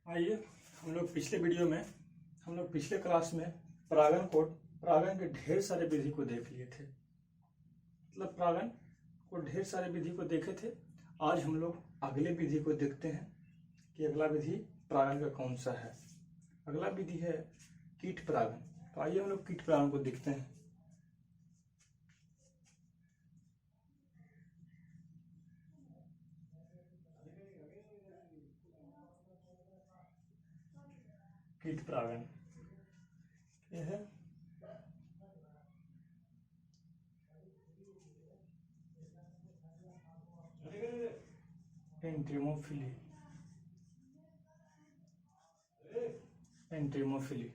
आइए हम लोग पिछले क्लास में परागण के ढेर सारे विधि को देख लिए थे। मतलब परागण को ढेर सारे विधि को देखे थे। आज हम लोग अगले विधि को देखते हैं कि अगला विधि परागण का कौन सा है। अगला विधि है कीट परागण। तो आइए हम लोग कीट परागण को देखते हैं। कीट परागण यह है एंट्रीमोफिली।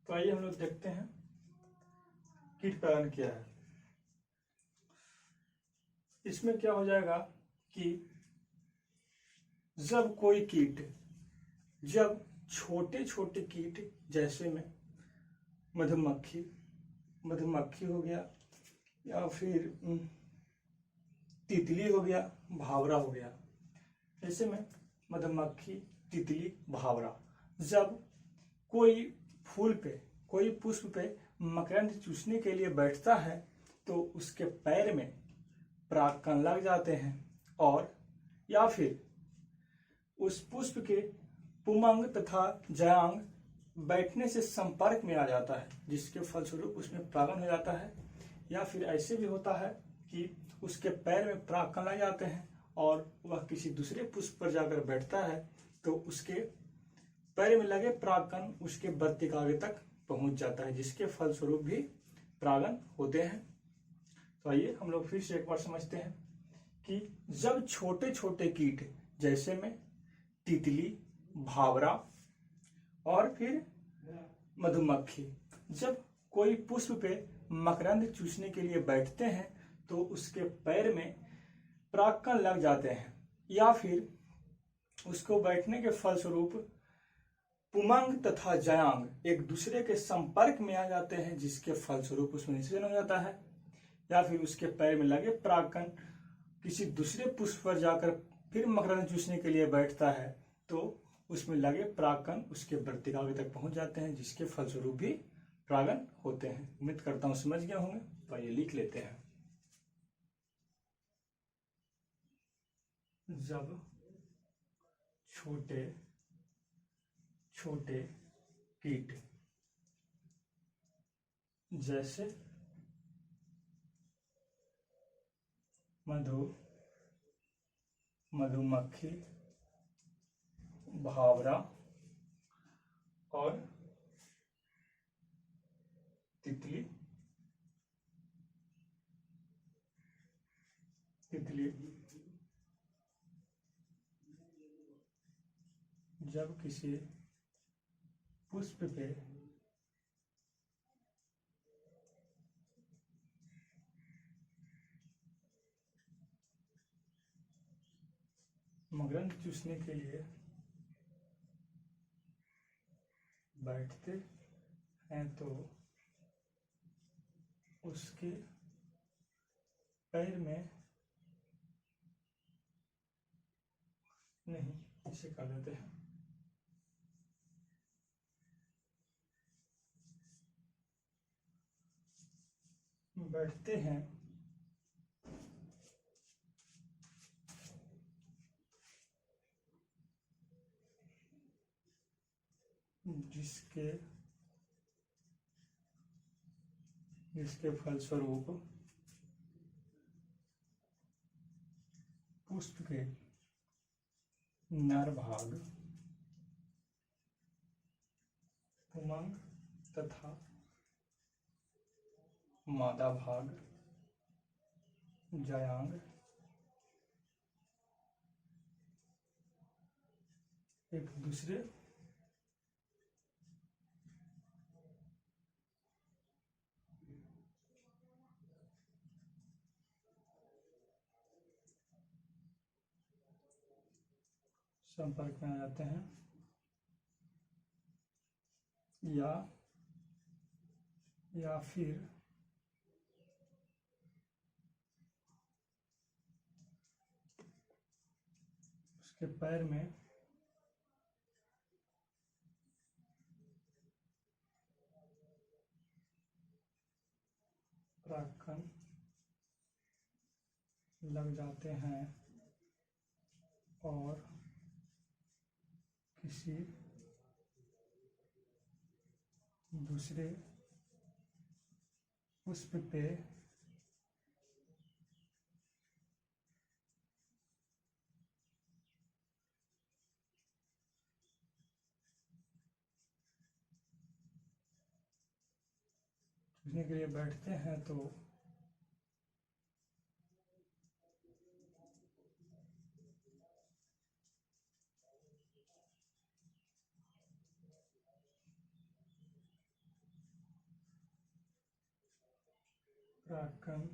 तो आइए हम लोग देखते हैं कीट परागण क्या है। इसमें क्या हो जाएगा कि जब छोटे छोटे कीट जैसे में मधुमक्खी हो गया या फिर तितली हो गया, भावरा हो गया, ऐसे में मधुमक्खी, तितली, भावरा जब कोई फूल पे, कोई पुष्प पे मकरंद चूसने के लिए बैठता है तो उसके पैर में परागकण लग जाते हैं और या फिर उस पुष्प के पुमंग तथा जयांग बैठने से संपर्क में आ जाता है, जिसके फलस्वरूप उसमें परागण हो जाता है। या फिर ऐसे भी होता है कि उसके पैर में परागकण लग जाते हैं और वह किसी दूसरे पुष्प पर जाकर बैठता है तो उसके पैर में लगे परागकण उसके वर्तिकाग्र तक पहुंच जाता है, जिसके फलस्वरूप भी परागण होते हैं। तो आइए हम लोग फिर से एक बार समझते हैं कि जब छोटे छोटे कीट जैसे में तितली, भावरा और फिर मधुमक्खी जब कोई पुष्प पे मकरंद चूसने के लिए बैठते हैं तो उसके पैर में परागकण लग जाते हैं या फिर उसको बैठने के फलस्वरूप पुमंग तथा जयांग एक दूसरे के संपर्क में आ जाते हैं, जिसके फलस्वरूप उसमें निषेचन हो जाता है। या फिर उसके पैर में लगे परागकण किसी दूसरे पुष्प पर जाकर फिर मकरंद चूसने के लिए बैठता है तो उसमें लगे परागकण उसके वर्तिकाग्र तक पहुंच जाते हैं, जिसके फलस्वरूप भी परागण होते हैं। उम्मीद करता हूं समझ गए होंगे। तो आइए लिख लेते हैं। जब छोटे छोटे कीट जैसे मधुमक्खी, भावरा और तितली जब किसी पुष्प पे मकरंद चूसने के लिए बैठते हैं तो उसके पैर में नहीं, इसे कर देते हैं। बैठते हैं जिसके फलस्वरूप पुष्प के नर भाग पुमंग तथा मादा भाग जयांग एक दूसरे संपर्क में आ जाते हैं या फिर उसके पैर में परागकण लग जाते हैं और किसी दूसरे पुष्प पे चूसने के लिए बैठते हैं तो परागकण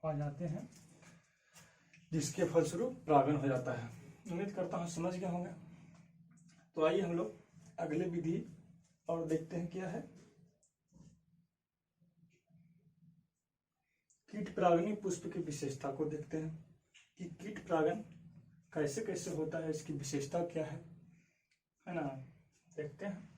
आ जाते हैं, जिसके फलस्वरूप परागण हो जाता है। उम्मीद करता हूँ समझ गए होंगे। तो आइए हम लोग अगले विधि और देखते हैं क्या है। कीट परागनी पुष्प की विशेषता को देखते हैं कि कीट परागन कैसे कैसे होता है, इसकी विशेषता क्या है ना, देखते हैं।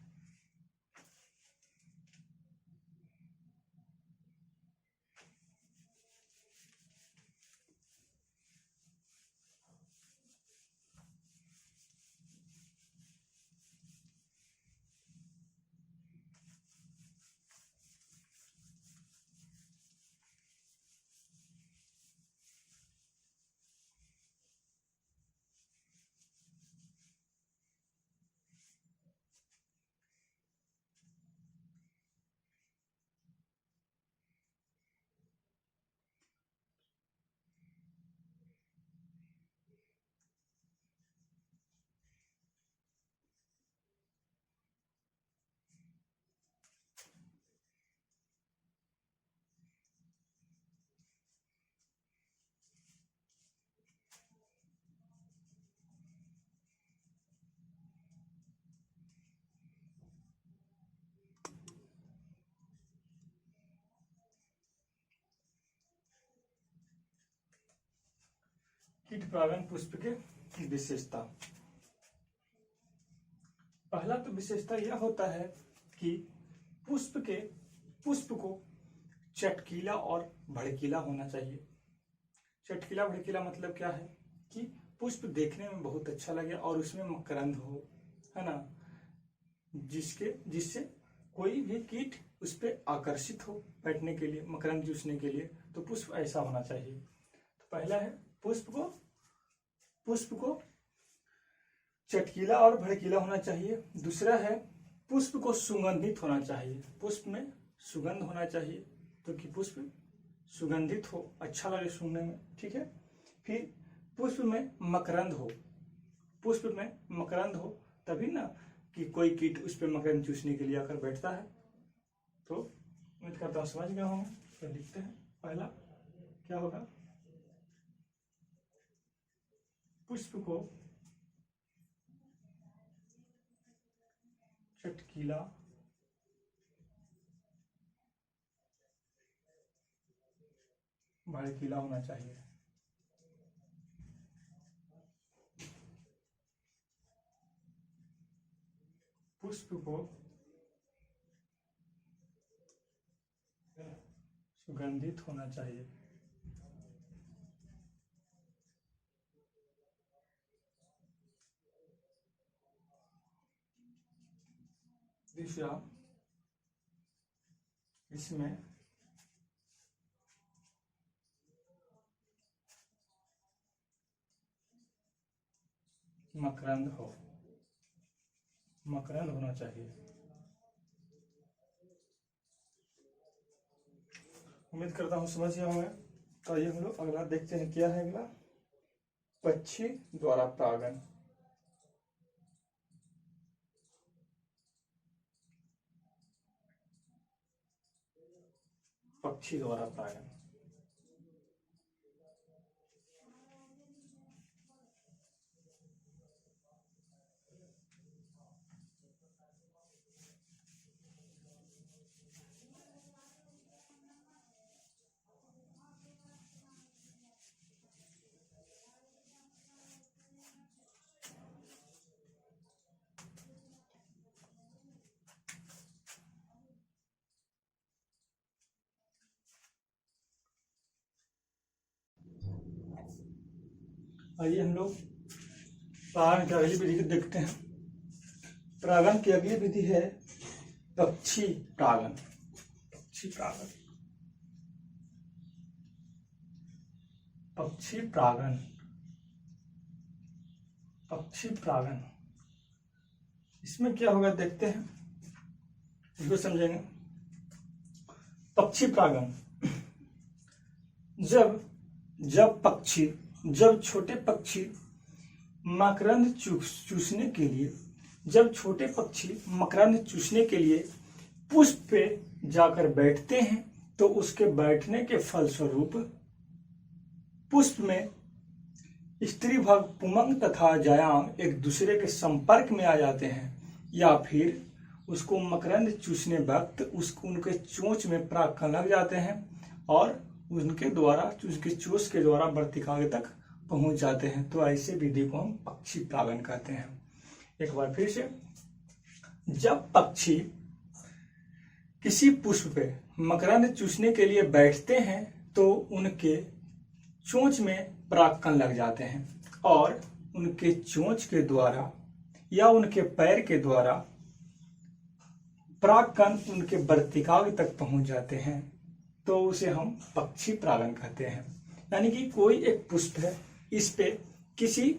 कीट परागन पुष्प के विशेषता। पहला तो विशेषता यह होता है कि पुष्प को चटकीला और भड़कीला होना चाहिए। चटकीला भड़कीला मतलब क्या है कि पुष्प देखने में बहुत अच्छा लगे और उसमें मकरंद हो, है ना, जिससे कोई भी कीट उस पर आकर्षित हो बैठने के लिए, मकरंद चूसने के लिए। तो पुष्प ऐसा होना चाहिए। तो पहला है पुष्प को चटकीला और भड़कीला होना चाहिए। दूसरा है पुष्प को सुगंधित होना चाहिए, पुष्प में सुगंध होना चाहिए, तो कि पुष्प सुगंधित हो, अच्छा लगे सूंघने में, ठीक है। फिर पुष्प में मकरंद हो, पुष्प में मकरंद हो तभी ना कि कोई कीट उस पर मकरंद चूसने के लिए आकर बैठता है। तो उम्मीद करता हूँ समझ गए होंगे। तो लिखते हैं, पहला क्या होगा, पुष्प को चटकीला भड़कीला होना चाहिए। पुष्प को सुगंधित होना चाहिए। दूसरा, इसमें मकरंद होना चाहिए। उम्मीद करता हूँ समझ गए होंगे। तो ये हम लोग अगला देखते हैं, क्या है अगला, पक्षी द्वारा परागन। पक्षी द्वारा परागन आइए हम लोग परागण की अगली विधि को देखते हैं। परागण की अगली विधि है पक्षी परागण। पक्षी परागण, पक्षी परागण, पक्षी परागण। इसमें क्या होगा देखते हैं, इसको समझेंगे। पक्षी परागण, जब छोटे पक्षी मकरंद चूसने के लिए पुष्प पे जाकर बैठते हैं तो उसके बैठने के फलस्वरूप पुष्प में स्त्री भाग पुमंग तथा जायांग एक दूसरे के संपर्क में आ जाते हैं, या फिर उसको मकरंद चूसने वक्त उनके चोंच में पराग लग जाते हैं और उनके चोंच के द्वारा वर्तिकाग्र तक पहुंच जाते हैं। तो ऐसे विधि को हम पक्षी परागण कहते हैं। एक बार फिर से, जब पक्षी किसी पुष्प पे मकरंद चूसने के लिए बैठते हैं तो उनके चोंच में परागकण लग जाते हैं और उनके चोंच के द्वारा या उनके पैर के द्वारा परागकण उनके वर्तिकाग्र तक पहुंच जाते हैं, तो उसे हम पक्षी परागण कहते हैं। यानी कि कोई एक पुष्प है, इस पे किसी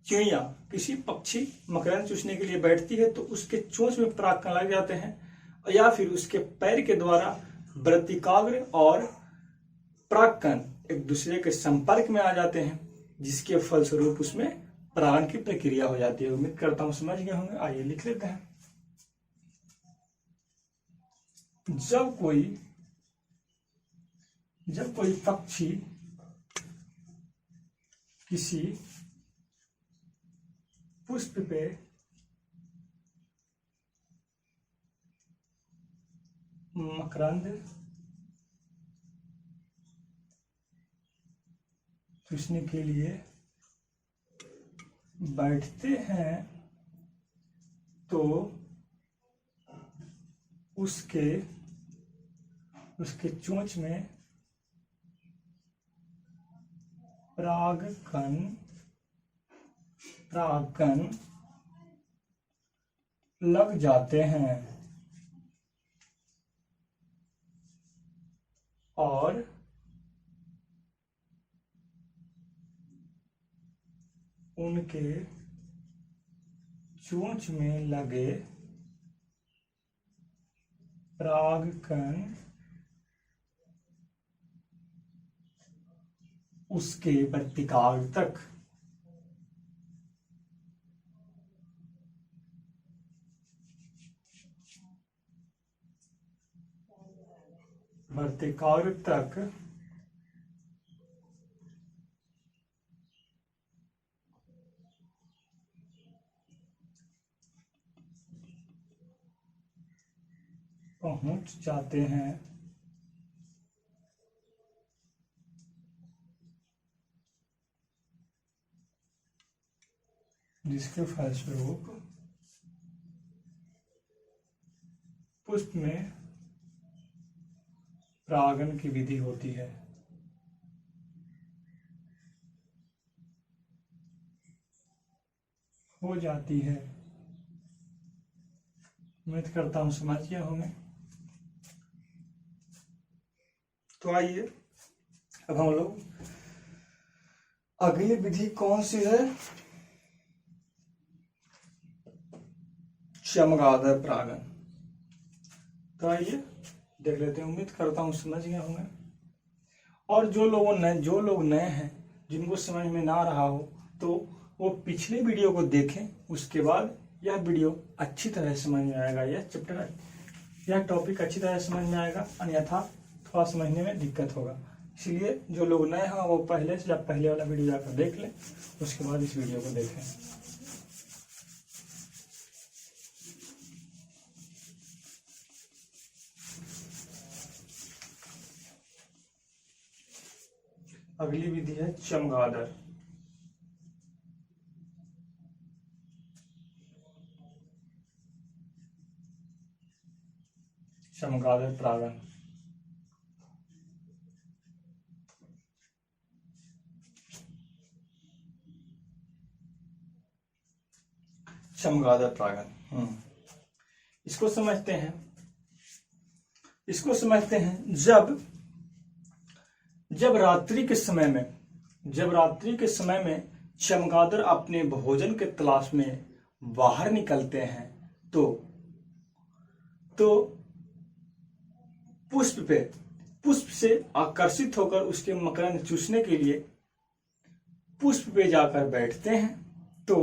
चिड़िया, किसी पक्षी मकरंद चूसने के लिए बैठती है तो उसके चोंच में परागकण लग जाते हैं, या फिर उसके पैर के द्वारा वर्तिकाग्र और परागकण एक दूसरे के संपर्क में आ जाते हैं, जिसके फलस्वरूप उसमें परागण की प्रक्रिया हो जाती है। उम्मीद करता हूं समझ गए होंगे। आइए लिख लेते हैं। जब कोई पक्षी किसी पुष्प पे मकरंद चूसने के लिए बैठते हैं तो उसके चोंच में परागकण लग जाते हैं और उनके चोंच में लगे परागकण उसके वर्तिकाग्र तक पहुंच जाते हैं, जिसके फलस्वरूप पुष्प में परागण की विधि होती है। हो जाती है। उम्मीद करता हूं समझ गए होंगे। तो आइए अब हम लोग अगली विधि कौन सी है, चमगादड़ परागण। तो आइए देख लेते हैं। उम्मीद करता हूं समझ गए होंगे। और जो लोग नए हैं, जिनको समझ में ना रहा हो, तो वो पिछले वीडियो को देखें, उसके बाद यह वीडियो अच्छी तरह समझ में आएगा। यह टॉपिक अच्छी तरह समझ में आएगा, अन्यथा थोड़ा समझने में दिक्कत होगा। इसलिए जो लोग नए हैं वो पहले वाला वीडियो जाकर देख लें, उसके बाद इस वीडियो को देखें। अगली विधि है चमगादड़। चमगादड़ परागण। चमगादड़ परागण। इसको समझते हैं। जब रात्रि के समय में चमगादड़ अपने भोजन के तलाश में बाहर निकलते हैं तो पुष्प से आकर्षित होकर उसके मकरंद चूसने के लिए पुष्प पे जाकर बैठते हैं। तो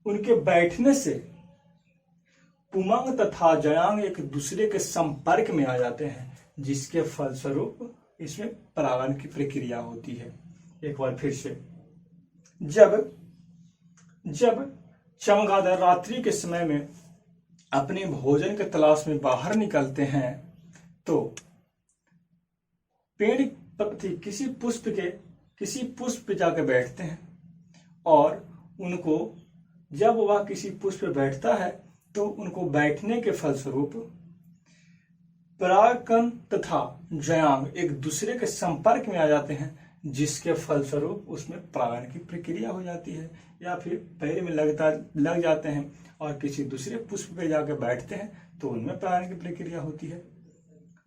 उनके बैठने से पुमंग तथा जयांग एक दूसरे के संपर्क में आ जाते हैं, जिसके फलस्वरूप इसमें परागण की प्रक्रिया होती है। एक बार फिर से, जब चमगादड़ रात्रि के समय में अपने भोजन के तलाश में बाहर निकलते हैं तो पेड़ पर किसी पुष्प पे जाकर बैठते हैं, और उनको जब वह किसी पुष्प पे बैठता है तो उनको बैठने के फलस्वरूप परागकण तथा जयांग एक दूसरे के संपर्क में आ जाते हैं, जिसके फलस्वरूप उसमें परागण की प्रक्रिया हो जाती है, या फिर पैर में लग जाते हैं और किसी दूसरे पुष्प पे जाकर बैठते हैं तो उनमें परागण की प्रक्रिया होती है।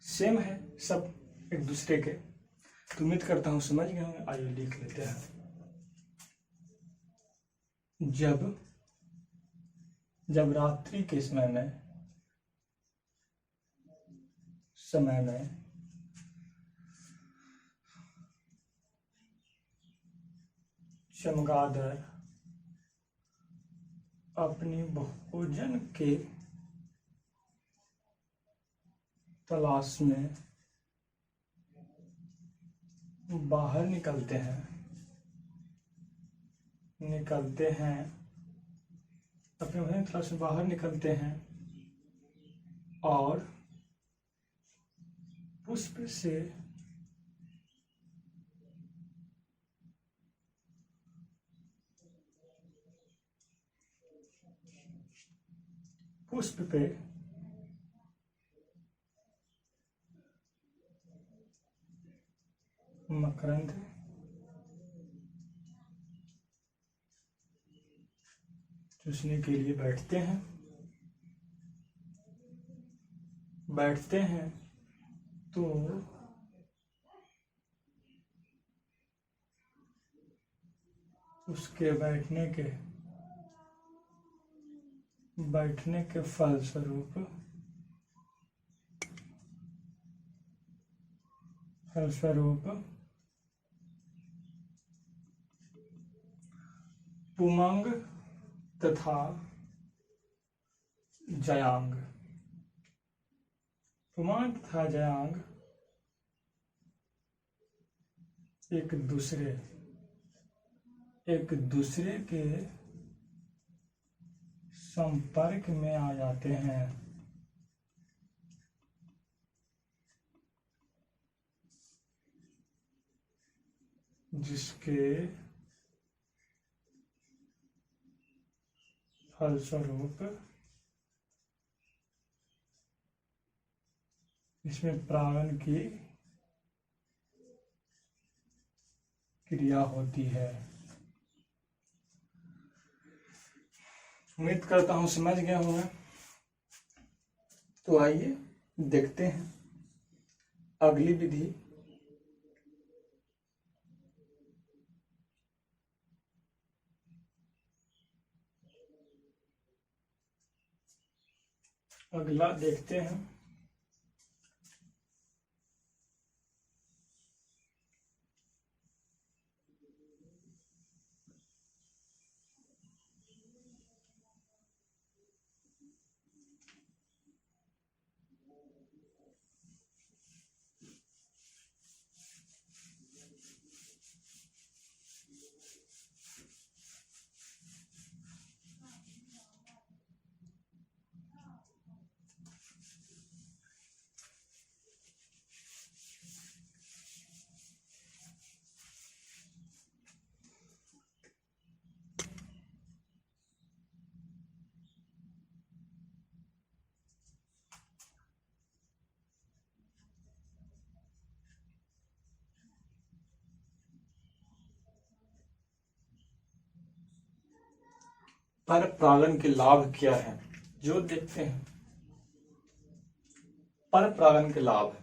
सेम है सब एक दूसरे के। तो उम्मीद करता हूं समझ गए होंगे। आइए लिख लेते हैं। जब रात्रि के समय में चमगादड़ अपनी भोजन के तलाश में बाहर निकलते हैं अपने भोजन की तलाश में बाहर निकलते हैं और पुष्प पे मकरंद चूसने के लिए बैठते हैं तो उसके बैठने के फलस्वरूप पुमंग तथा जयांग एक दूसरे के संपर्क में आ जाते हैं, जिसके फलस्वरूप इसमें परागण की क्रिया होती है। उम्मीद करता हूं समझ गए होंगे। तो आइए देखते हैं अगली विधि। अगला देखते हैं। पर परागण के लाभ क्या है, जो देखते हैं। पर परागण के लाभ,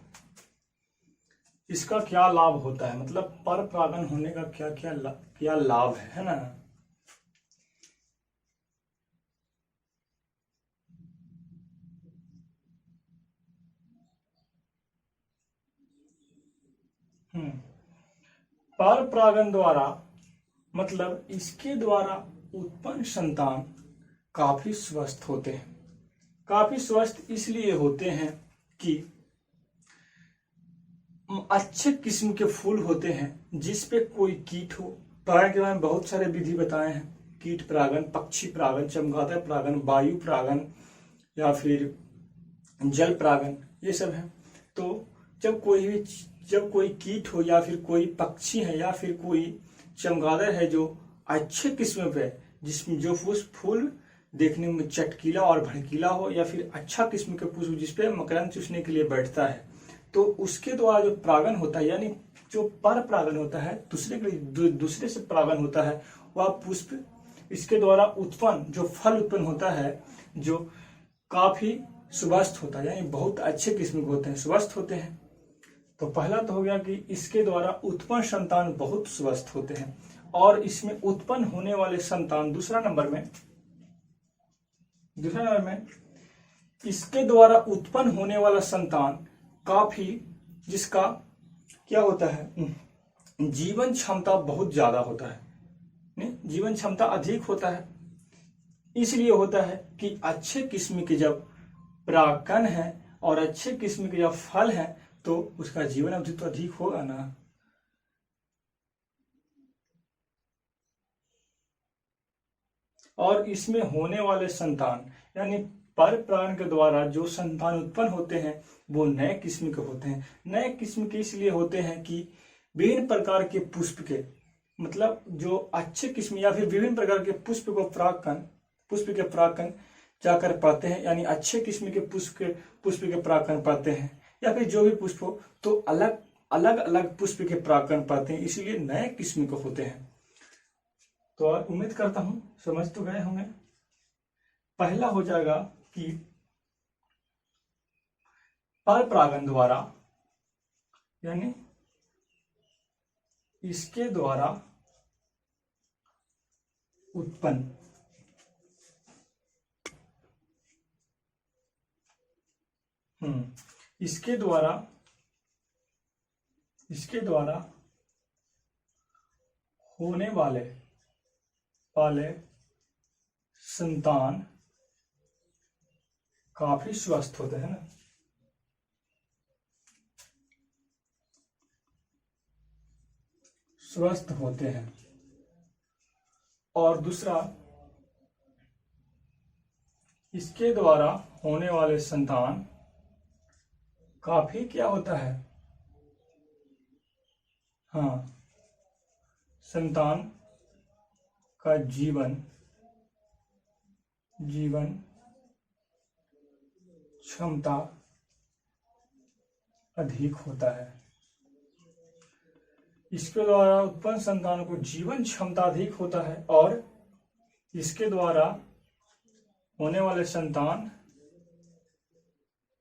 इसका क्या लाभ होता है, मतलब पर परागण होने का क्या क्या लाभ है ना। पर परागण द्वारा मतलब इसके द्वारा उत्पन्न संतान काफी स्वस्थ होते हैं। काफी स्वस्थ इसलिए होते हैं कि अच्छे किस्म के फूल होते हैं जिसपे कोई कीट हो। परागण के बारे में बहुत सारे विधि बताए हैं, कीट परागण, पक्षी परागण, चमगादड़ परागण, वायु परागण या फिर जल परागण, ये सब है। तो जब कोई कीट हो या फिर कोई पक्षी है या फिर कोई चमगादड़ है जो अच्छे किस्म पे, जिसमें जो फूल देखने में चटकीला और भड़कीला हो, या फिर अच्छा किस्म के पुष्प जिसपे मकरंद चूसने के लिए बैठता है, तो उसके द्वारा जो परागण होता है, यानी जो पर परागण होता है, दूसरे से परागण होता है, वह पुष्प इसके द्वारा उत्पन्न जो फल उत्पन्न होता है, जो काफी स्वस्थ होता है, यानी बहुत अच्छे किस्म के होते हैं, स्वस्थ होते हैं। तो पहला तो हो गया कि इसके द्वारा उत्पन्न संतान बहुत स्वस्थ होते हैं, और इसमें उत्पन्न होने वाले संतान, दूसरा नंबर में इसके द्वारा उत्पन्न होने वाला संतान काफी, जिसका क्या होता है, जीवन क्षमता बहुत ज्यादा होता है, नहीं, जीवन क्षमता अधिक होता है। इसलिए होता है कि अच्छे किस्म के जब परागकण है और अच्छे किस्म के जब फल है, तो उसका जीवन अवधि तो अधिक होगा ना। और इसमें होने वाले संतान, यानी पर परागण के द्वारा जो संतान उत्पन्न होते हैं वो नए किस्म के होते हैं। नए किस्म के इसलिए होते हैं कि विभिन्न प्रकार के पुष्प के, मतलब जो अच्छे किस्म या फिर विभिन्न प्रकार के पुष्प के परागकण जाकर पाते हैं, यानी अच्छे किस्म के पुष्प के परागकण पाते हैं, या फिर जो भी पुष्प हो तो अलग अलग पुष्प के परागकण पाते हैं, इसीलिए नए किस्म के होते हैं। तो उम्मीद करता हूं समझ तो गए होंगे। पहला हो जाएगा कि पर परागण द्वारा, यानी इसके द्वारा उत्पन्न इसके द्वारा होने वाले संतान काफी स्वस्थ होते हैं ना, स्वस्थ होते हैं। और दूसरा, इसके द्वारा होने वाले संतान काफी क्या होता है, हाँ, संतान का जीवन क्षमता अधिक होता है। इसके द्वारा उत्पन्न संतान को जीवन क्षमता अधिक होता है, और इसके द्वारा होने वाले संतान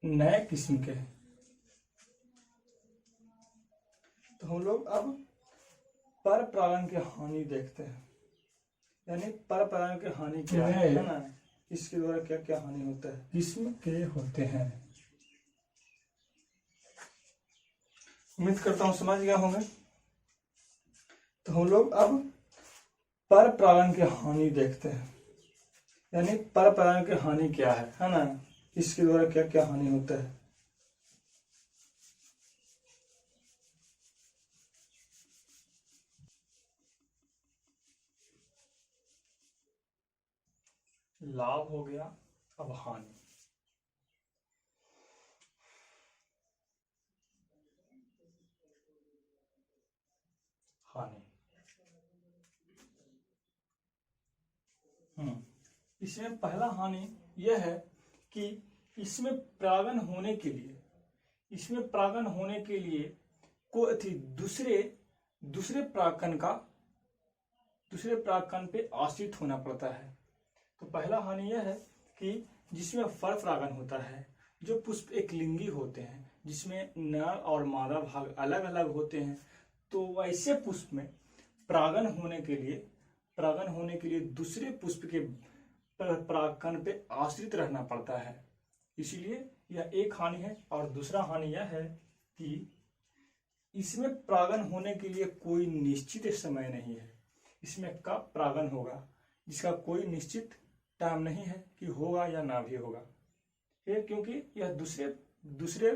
नए किस्म के। तो हम लोग अब पर परागण की हानि देखते हैं, यानी पर परागण की हानि क्या है ना, इसके द्वारा क्या क्या हानि होता है, किस्म के होते हैं। उम्मीद करता हूं समझ गया होंगे। तो हम लोग अब पर परागण की हानि देखते हैं, यानी पर परागण की हानि क्या है ना, इसके द्वारा क्या क्या हानि होता है। लाभ हो गया, अब हानि। इसमें पहला हानि यह है कि इसमें परागण होने के लिए कोई दूसरे परागकण पे आश्रित होना पड़ता है। तो पहला हानि यह है कि जिसमें फर परागण होता है, जो पुष्प एक लिंगी होते हैं जिसमें नर और मादा भाग अलग अलग होते हैं, तो ऐसे पुष्प में परागण होने के लिए दूसरे पुष्प के परागकण पे आश्रित रहना पड़ता है। इसलिए यह एक हानि है। और दूसरा हानि यह है कि इसमें परागण होने के लिए कोई निश्चित समय नहीं है। इसमें कब परागण होगा जिसका कोई निश्चित टाइम नहीं है कि होगा या ना भी होगा। ये क्योंकि यह दूसरे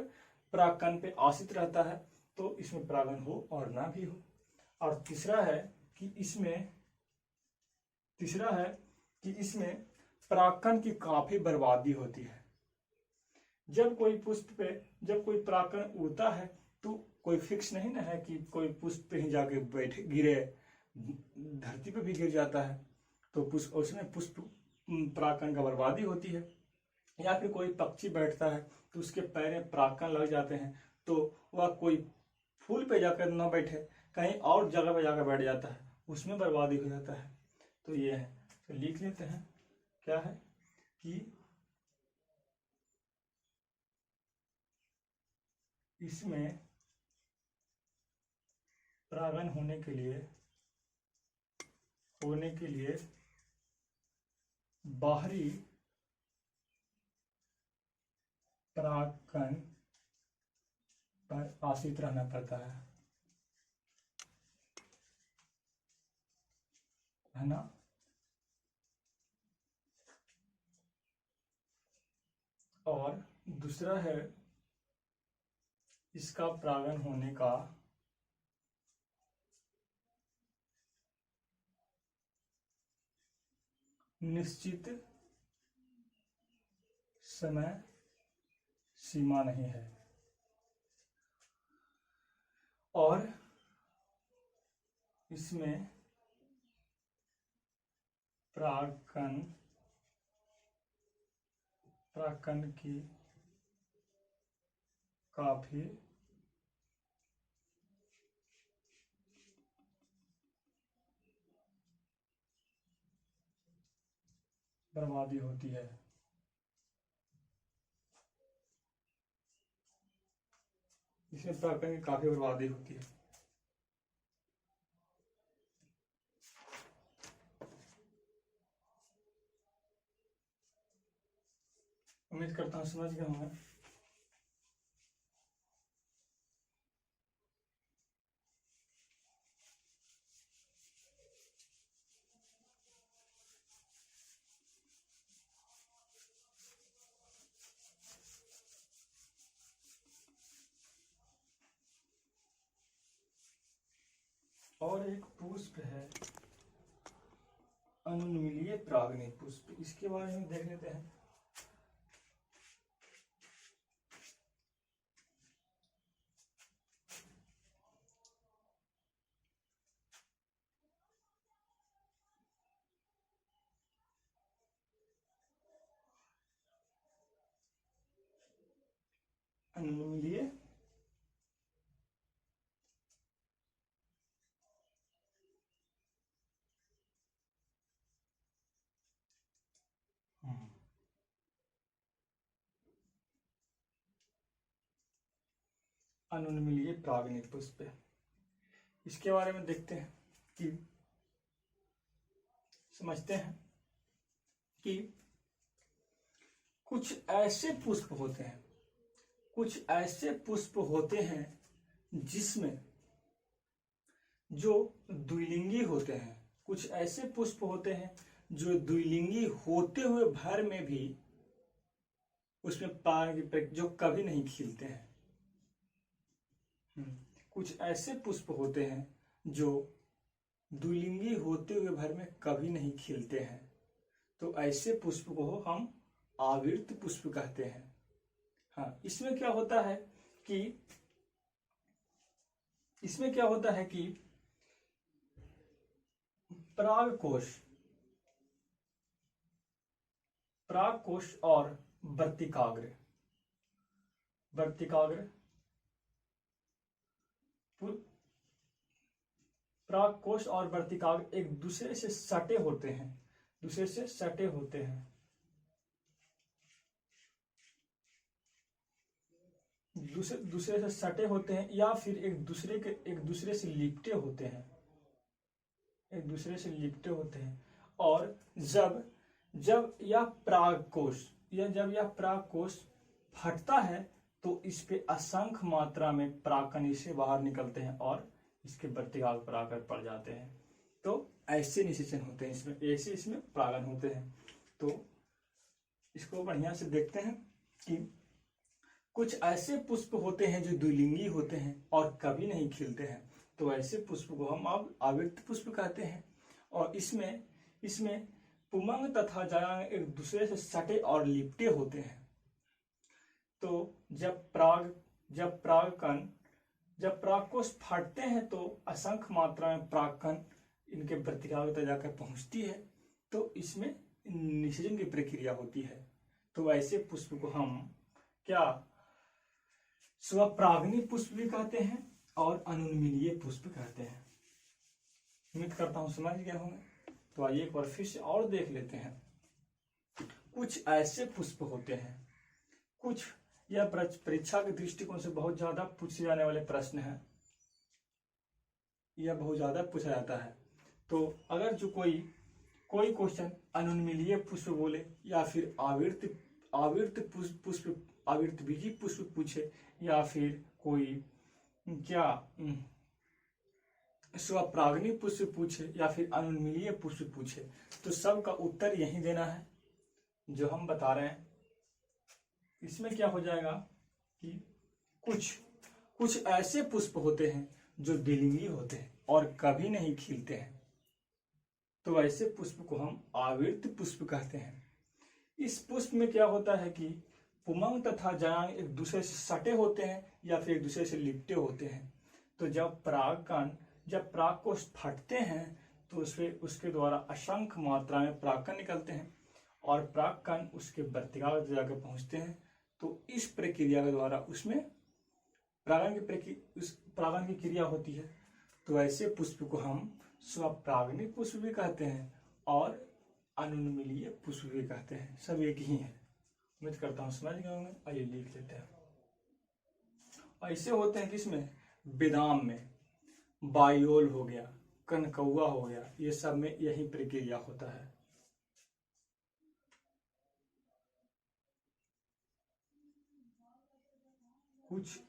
परागकण पे आश्रित रहता है, तो इसमें परागण हो और ना भी हो। और तीसरा है कि इसमें परागकण की काफी बर्बादी होती है। जब कोई परागकण उड़ता है तो कोई फिक्स नहीं ना है कि कोई पुष्प पे ही जाके बैठे गिरे, धरती पे भी गिर जाता है, तो उसमें पुष्प परागकण का बर्बादी होती है। या फिर कोई पक्षी बैठता है तो उसके पैर में परागकण लग जाते हैं, तो वह कोई फूल पे जाकर न बैठे, कहीं और जगह पे जाकर बैठ जाता है, उसमें बर्बादी हो जाता है। तो ये है, तो लिख लेते हैं क्या है कि इसमें परागण होने के लिए बाहरी परागकण पर आश्रित रहना पड़ता है ना। और दूसरा है इसका परागण होने का निश्चित समय सीमा नहीं है। और इसमें परागकण की काफी बर्बादी होती है। इसमें परागकण की काफी बर्बादी होती है। उम्मीद करता हूँ समझ गए होंगे। और एक पुष्प है अनुन्मीलिय परागणित पुष्प, इसके बारे में देख लेते हैं। अनुन्मीलिय अनुन्मीलिय परागणित पुष्प, इसके बारे में देखते हैं कि समझते हैं कि कुछ ऐसे पुष्प होते हैं जिसमें जो द्विलिंगी होते हैं। कुछ ऐसे पुष्प होते हैं जो द्विलिंगी होते हुए भर में भी उसमें जो कभी नहीं खिलते हैं। कुछ ऐसे पुष्प होते हैं जो द्विलिंगी होते हुए भर में कभी नहीं खिलते हैं, तो ऐसे पुष्प को हम आवर्त पुष्प कहते हैं। हाँ, इसमें क्या होता है कि परागकोश और वर्तिकाग्र परागकोश और वर्तिकाग्र एक दूसरे से सटे होते हैं, दूसरे से सटे होते हैं, दूसरे से सटे होते हैं या फिर एक दूसरे से लिपटे होते हैं, एक दूसरे से लिपटे होते हैं। और जब जब यह परागकोश जब यह परागकोश फटता है तो इस पे असंख्य मात्रा में परागकण इससे बाहर निकलते हैं और इसके वर्तिकाग्र पर आकर पड़ जाते हैं। तो ऐसे निषेचन होते हैं इसमें, ऐसे इसमें परागन होते हैं। तो इसको बढ़िया से देखते हैं कि कुछ ऐसे पुष्प होते हैं जो द्विलिंगी होते हैं और कभी नहीं खिलते हैं, तो ऐसे पुष्प को हम अब आवृत्त पुष्प कहते हैं। और इसमें पुमंग तथा जायांग एक दूसरे से सटे और लिपटे होते हैं। तो जब परागकोश फाटते हैं तो असंख्य मात्रा में परागकण इनके वर्तिकाग्र तक जाकर पहुंचती है, तो इसमें निषेचन की प्रक्रिया होती है। तो ऐसे पुष्प को हम क्या स्वपरागनी पुष्प भी कहते हैं और अनुन्मीलीय पुष्प कहते हैं। उम्मीद करता हूं समझ गए होंगे। तो आइए एक बार फिर से और देख लेते हैं। कुछ ऐसे पुष्प होते हैं, कुछ यह परीक्षा के दृष्टिकोण से बहुत ज्यादा पूछे जाने वाले प्रश्न है, यह बहुत ज्यादा पूछा जाता है। तो अगर जो कोई क्वेश्चन अनुन्मीलीय पुष्प बोले या फिर आवर्त बीजी पुष्प पूछे या फिर कोई क्या स्वपरागनी पुष्प पूछे या फिर अनुन्मीलीय पुष्प पूछे, तो सबका उत्तर यही देना है जो हम बता रहे हैं। इसमें क्या हो जाएगा कि कुछ ऐसे पुष्प होते हैं जो द्विलिंगी होते हैं और कभी नहीं खिलते हैं, तो ऐसे पुष्प को हम आवृत्त पुष्प कहते हैं। इस पुष्प में क्या होता है कि पुमंग तथा जायांग एक दूसरे से सटे होते हैं या फिर एक दूसरे से लिपटे होते हैं। तो जब परागकोश फटते हैं तो उसके द्वारा असंख्य मात्रा में परागकण निकलते हैं और परागकण उसके वर्तिकाग्र जाकर पहुंचते हैं। तो इस प्रक्रिया के द्वारा उसमें परागन की क्रिया होती है। तो ऐसे पुष्प को हम स्वपरागनी पुष्प भी कहते हैं और अनुन्मीलीय पुष्प भी कहते हैं, सब एक ही है। उम्मीद करता हूँ समझ गए होंगे। आइए लिख लेते हैं। ऐसे होते हैं किसमें, बेदाम में, बायोल हो गया, कनकौआ हो गया, ये सब में यही प्रक्रिया होता है। कुछ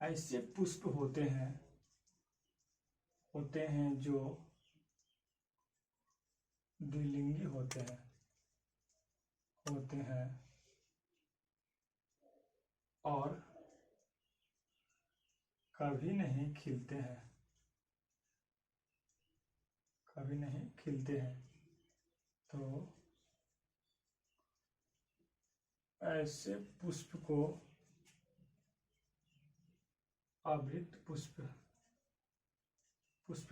ऐसे पुष्प होते हैं जो द्विलिंगी होते हैं और कभी नहीं खिलते हैं। तो ऐसे पुष्प को आवृत्त पुष्प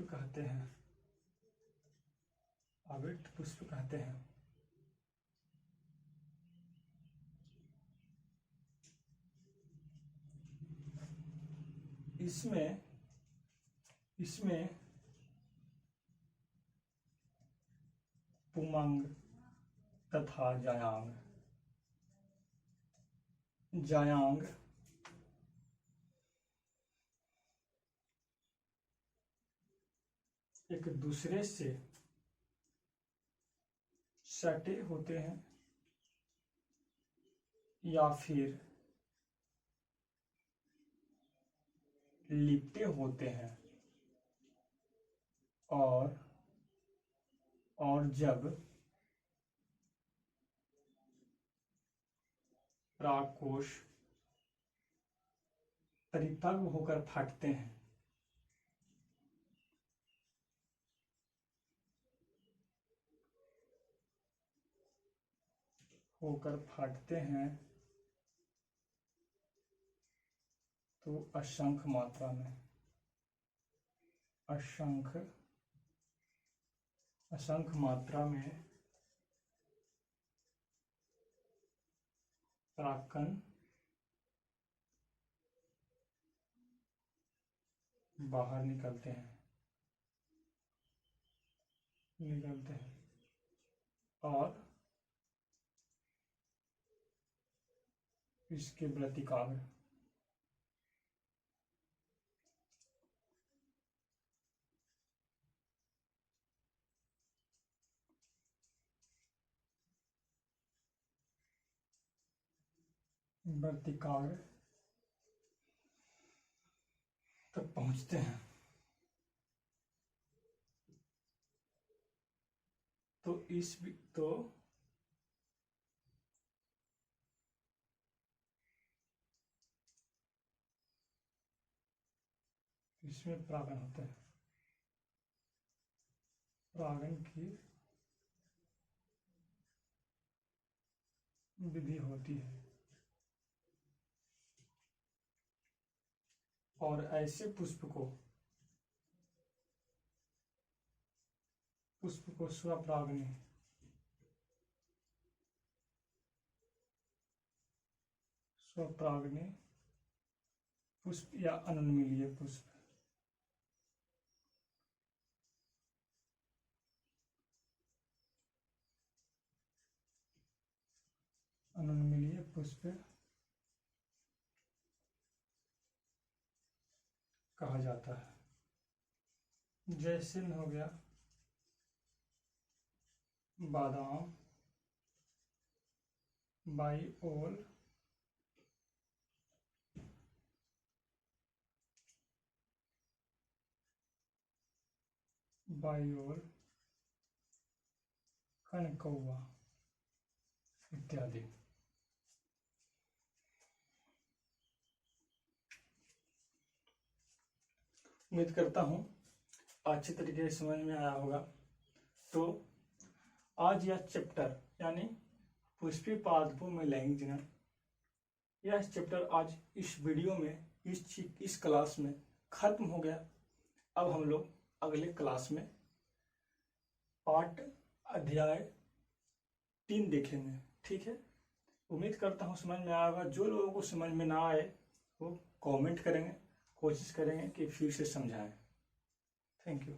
कहते हैं, आवृत्त पुष्प कहते हैं। इसमें पुमंग तथा जायांग एक दूसरे से सटे होते हैं या फिर लिपटे होते हैं और जब परागकोश परिपक्व होकर फटते हैं तो असंख्य मात्रा में परागकण बाहर निकलते हैं। निकलते हैं और इसके वर्तिकाग्र तक पहुंचते हैं। तो इसमें परागण होते हैं। परागण की विधि होती है और ऐसे पुष्प को स्वपरागणी पुष्प या अनुन्मीलिय पुष्प कहा जाता है। जैसे में हो गया बादाम, बाइओल, कनकौआ इत्यादि। उम्मीद करता हूँ अच्छी तरीके से समझ में आया होगा। तो आज यह चैप्टर यानी पुष्पीय पादपों में लैंगिक जनन, यह चैप्टर आज इस वीडियो में इस क्लास में खत्म हो गया। अब हम लोग अगले क्लास में पाठ अध्याय 3 देखेंगे। ठीक है, उम्मीद करता हूँ समझ में आएगा। जो लोगों को समझ में ना आए वो कमेंट करेंगे, कोशिश करेंगे कि फिर से समझाएं। Thank you.